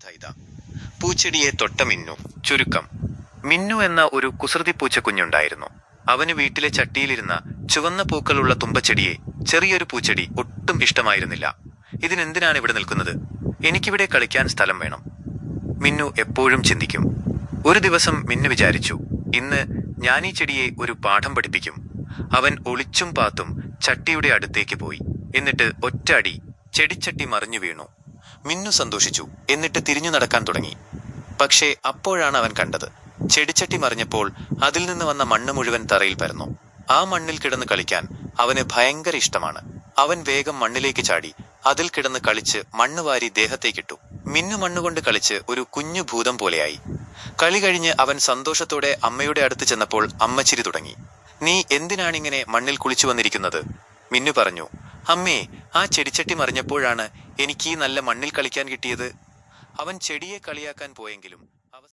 കഥ ഇതാ. പൂച്ചെടിയെ തൊട്ട മിന്നു. ചുരുക്കം. മിന്നു എന്ന ഒരു കുസൃതി പൂച്ചക്കുഞ്ഞുണ്ടായിരുന്നു. അവന് വീട്ടിലെ ചട്ടിയിലിരുന്ന ചുവന്ന പൂക്കളുള്ള തുമ്പച്ചെടിയെ, ചെറിയൊരു പൂച്ചെടി, ഒട്ടും ഇഷ്ടമായിരുന്നില്ല. ഇതിനെന്തിനാണ് ഇവിടെ നിൽക്കുന്നത്? എനിക്കിവിടെ കളിക്കാൻ സ്ഥലം വേണം. മിന്നു എപ്പോഴും ചിന്തിക്കും. ഒരു ദിവസം മിന്നു വിചാരിച്ചു, ഇന്ന് ഞാൻ ഈ ചെടിയെ ഒരു പാഠം പഠിപ്പിക്കും. അവൻ ഒളിച്ചും പാത്തും ചട്ടിയുടെ അടുത്തേക്ക് പോയി. എന്നിട്ട് ഒറ്റ അടി ചെടിച്ചട്ടി മറിഞ്ഞു വീണു. മിന്നു സന്തോഷിച്ചു. എന്നിട്ട് തിരിഞ്ഞു നടക്കാൻ തുടങ്ങി. പക്ഷേ അപ്പോഴാണ് അവൻ കണ്ടത്, ചെടിച്ചട്ടി മറിഞ്ഞപ്പോൾ അതിൽ നിന്ന് വന്ന മണ്ണ് മുഴുവൻ തറയിൽ പരന്നു. ആ മണ്ണിൽ കിടന്ന് കളിക്കാൻ അവന് ഭയങ്കര ഇഷ്ടമാണ്. അവൻ വേഗം മണ്ണിലേക്ക് ചാടി അതിൽ കിടന്ന് കളിച്ച് മണ്ണ് വാരി ദേഹത്തേക്കിട്ടു. മിന്നു മണ്ണുകൊണ്ട് കളിച്ച് ഒരു കുഞ്ഞു ഭൂതം പോലെയായി. കളി കഴിഞ്ഞ് അവൻ സന്തോഷത്തോടെ അമ്മയുടെ അടുത്ത് ചെന്നപ്പോൾ അമ്മ ചിരി തുടങ്ങി. നീ എന്തിനാണിങ്ങനെ മണ്ണിൽ കുളിച്ചു വന്നിരിക്കുന്നത്? മിന്നു പറഞ്ഞു, അമ്മേ, ആ ചെടിച്ചട്ടി മറിഞ്ഞപ്പോഴാണ് എനിക്ക് ഈ നല്ല മണ്ണിൽ കളിക്കാൻ കിട്ടിയത്. അവൻ ചെടിയെ കളിയാക്കാൻ പോയെങ്കിലും